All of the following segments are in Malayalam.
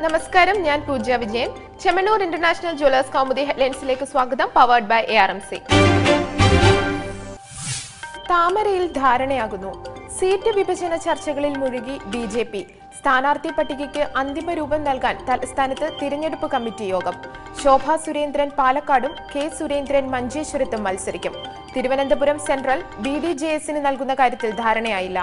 നമസ്കാരം, ഞാൻ പൂജ വിജയൻ. ചെമ്മണ്ണൂർ ഇന്റർനാഷണൽ ജ്വല്ലേഴ്സ് കൗമുദി ഹെഡ്ലൈൻസിലേക്ക് സ്വാഗതം. Powered by ARMC. താമരയിൽ ധാരണയാകുന്നു. സീറ്റ് വിഭജന ചർച്ചകളിൽ മുഴുകി BJP. സ്ഥാനാർത്ഥി പട്ടികയ്ക്ക് അന്തിമ രൂപം നൽകാൻ തലസ്ഥാനത്ത് തിരഞ്ഞെടുപ്പ് കമ്മിറ്റി യോഗം. ശോഭാ സുരേന്ദ്രൻ പാലക്കാടും K സുരേന്ദ്രൻ മഞ്ചേശ്വരത്തും മത്സരിക്കും. തിരുവനന്തപുരം സെൻട്രൽ BDJSന് നൽകുന്ന കാര്യത്തിൽ ധാരണയായില്ല.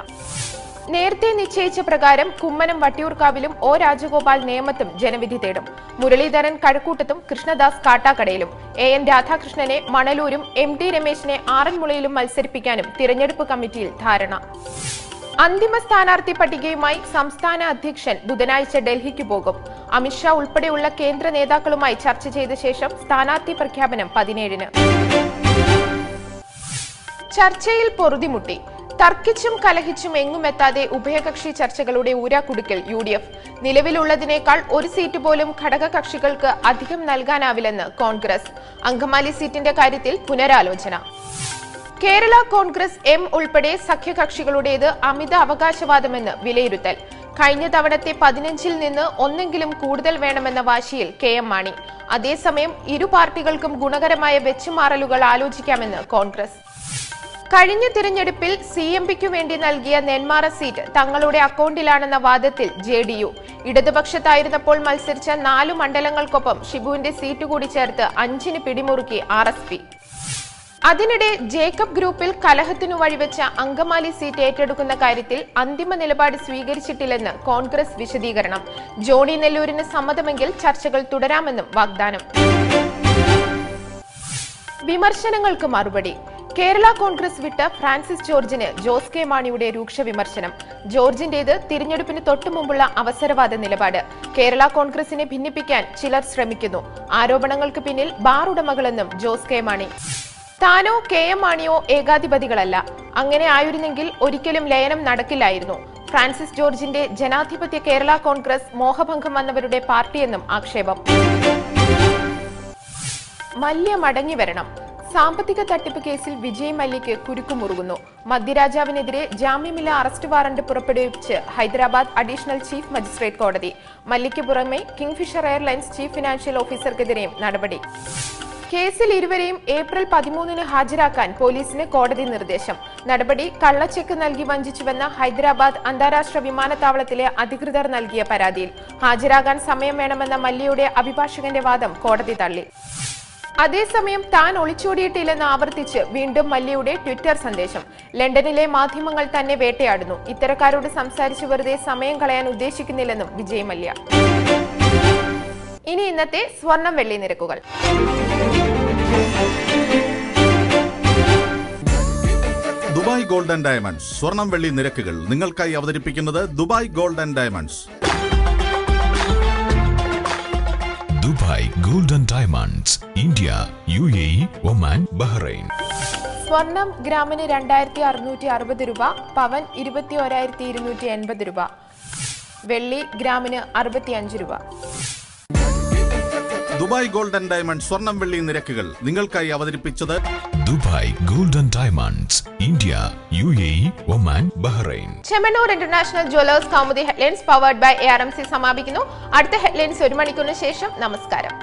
നേരത്തെ നിശ്ചയിച്ച പ്രകാരം കുമ്മനം വട്ടിയൂർക്കാവിലും O രാജഗോപാൽ നേമത്തും ജനവിധി തേടും. മുരളീധരൻ കഴക്കൂട്ടത്തും കൃഷ്ണദാസ് കാട്ടാക്കടയിലും AN രാധാകൃഷ്ണനെ മണലൂരും MT രമേശിനെ ആറന്മുളയിലും മത്സരിപ്പിക്കാനും തിരഞ്ഞെടുപ്പ് കമ്മിറ്റിയിൽ ധാരണ. അന്തിമ സ്ഥാനാർത്ഥി പട്ടികയുമായി സംസ്ഥാന അധ്യക്ഷൻ ബുധനാഴ്ച ഡൽഹിക്ക് പോകും. അമിത്ഷാ ഉൾപ്പെടെയുള്ള കേന്ദ്ര നേതാക്കളുമായി ചർച്ച ചെയ്ത ശേഷം സ്ഥാനാർത്ഥി പ്രഖ്യാപനം 17-ന്. ചർച്ചയിൽ പൊറുതിമുട്ടി. തർക്കിച്ചും കലഹിച്ചും എങ്ങുമെത്താതെ ഉഭയകക്ഷി ചർച്ചകളുടെ ഊരാക്കുടുക്കിൽ UDF. നിലവിലുള്ളതിനേക്കാൾ ഒരു സീറ്റ് പോലും ഘടകകക്ഷികൾക്ക് അധികം നൽകാനാവില്ലെന്ന് കോൺഗ്രസ്. അങ്കമാലി സീറ്റിന്റെ കാര്യത്തിൽ പുനരാലോചന. കേരള കോൺഗ്രസ് M ഉൾപ്പെടെ സഖ്യകക്ഷികളുടേത് അമിത അവകാശവാദമെന്ന് വിലയിരുത്തൽ. കഴിഞ്ഞ തവണത്തെ 15-ൽ നിന്ന് ഒന്നെങ്കിലും കൂടുതൽ വേണമെന്ന വാശിയിൽ KM മാണി. അതേസമയം ഇരു പാർട്ടികൾക്കും ഗുണകരമായ വെച്ചുമാറലുകൾ ആലോചിക്കാമെന്ന് കോൺഗ്രസ്. കഴിഞ്ഞ തിരഞ്ഞെടുപ്പിൽ CMPയ്ക്കു വേണ്ടി നൽകിയ നെന്മാറ സീറ്റ് തങ്ങളുടെ അക്കൗണ്ടിലാണെന്ന വാദത്തിൽ JDU. ഇടതുപക്ഷത്തായിരുന്നപ്പോൾ മത്സരിച്ച 4 മണ്ഡലങ്ങൾക്കൊപ്പം ഷിബുവിന്റെ സീറ്റ് കൂടി ചേർത്ത് 5-ന് പിടിമുറുക്കി RSP. അതിനിടെ ജേക്കബ് ഗ്രൂപ്പിൽ കലഹത്തിനു വഴിവെച്ച അങ്കമാലി സീറ്റ് ഏറ്റെടുക്കുന്ന കാര്യത്തിൽ അന്തിമ നിലപാട് സ്വീകരിച്ചിട്ടില്ലെന്ന് കോൺഗ്രസ് വിശദീകരണം. ജോണി നെല്ലൂരിന് സമ്മതമെങ്കിൽ ചർച്ചകൾ തുടരാമെന്നും വാഗ്ദാനം. വിമർശനങ്ങൾക്ക് മറുപടി. കേരള കോൺഗ്രസ് വിട്ട ഫ്രാൻസിസ് ജോർജിന് ജോസ് കെ മാണിയുടെ രൂക്ഷ വിമർശനം. ജോർജിന്റേത് തിരഞ്ഞെടുപ്പിന് തൊട്ടുമുമ്പുള്ള അവസരവാദ നിലപാട്. കേരള കോൺഗ്രസിനെ ഭിന്നിപ്പിക്കാൻ ചിലർ ശ്രമിക്കുന്നു. ആരോപണങ്ങൾക്ക് പിന്നിൽ ബാർ ഉടമകളെന്നും ജോസ് കെ മാണി. താനോ KM മാണിയോ ഏകാധിപതികളല്ല. അങ്ങനെ ആയിരുന്നെങ്കിൽ ഒരിക്കലും ലയനം നടക്കില്ലായിരുന്നു. ഫ്രാൻസിസ് ജോർജിന്റെ ജനാധിപത്യ കേരള കോൺഗ്രസ് മോഹഭംഗം വന്നവരുടെ പാർട്ടിയെന്നും ആക്ഷേപം. മല്യ മടങ്ങി വരണം. സാമ്പത്തിക തട്ടിപ്പ് കേസിൽ വിജയ് മല്യയ്ക്ക് കുരുക്കുമുറുകുന്നു. മദ്യരാജാവിനെതിരെ ജാമ്യമില്ലാ അറസ്റ്റ് വാറണ്ട് പുറപ്പെടുവിച്ച് ഹൈദരാബാദ് അഡീഷണൽ ചീഫ് മജിസ്ട്രേറ്റ് കോടതി. മല്യയ്ക്ക് പുറമെ കിങ്ഫിഷർ എയർലൈൻസ് ചീഫ് ഫിനാൻഷ്യൽ ഓഫീസർക്കെതിരെയും നടപടി. കേസിൽ ഇരുവരെയും ഏപ്രിൽ 13-ന് ഹാജരാക്കാൻ പോലീസിന് കോടതി നിർദ്ദേശം. നടപടി കള്ളച്ചെക്ക് നൽകി വഞ്ചിച്ചുവെന്ന ഹൈദരാബാദ് അന്താരാഷ്ട്ര വിമാനത്താവളത്തിലെ അധികൃതർ നൽകിയ പരാതിയിൽ ഹാജരാകാൻ സമയം വേണമെന്ന മല്യയുടെ അഭിഭാഷകന്റെ വാദം കോടതി തള്ളി. അതേസമയം താൻ ഒളിച്ചോടിയിട്ടില്ലെന്ന് ആവർത്തിച്ച് വീണ്ടും മല്യയുടെ ട്വിറ്റർ സന്ദേശം. ലണ്ടനിലെ മാധ്യമങ്ങൾ തന്നെ വേട്ടയാടുന്നു. ഇത്തരക്കാരോട് സംസാരിച്ച് വെറുതെ സമയം കളയാൻ ഉദ്ദേശിക്കുന്നില്ലെന്നും വിജയ് മല്യ. ഇനി ഇന്നത്തെ സ്വർണം വെള്ളി നിരക്കുകൾ. ദുബായ് ഗോൾഡ് ആൻഡ് ഡയമണ്ട്സ് സ്വർണം വെള്ളി നിരക്കുകൾ നിങ്ങൾക്കായി അവതരിപ്പിക്കുന്നത് Dubai gold and diamonds. Dubai gold and diamonds, India, UAE, Oman, Bahrain. സ്വർണം ഗ്രാമിന് 2660 രൂപ, പവൻ 21,280 രൂപ, വെള്ളി ഗ്രാമിന് 65 രൂപ. ദുബായ് ഗോൾഡ് ആൻഡ് ഡയമണ്ട്സ് സ്വർണം വെള്ളി നിരക്കുകൾ നിങ്ങൾക്കായി അവതരിപ്പിച്ചത് Dubai gold and diamonds, India, UAE, Oman, Bahrain. Chemmanur international jewellers Kaumudi headlines powered by ARMC സമാപിക്കുന്നു. അടുത്ത ഹെഡ്ലൈൻസ് 1 മണിക്കൂറിന് ശേഷം. നമസ്കാരം.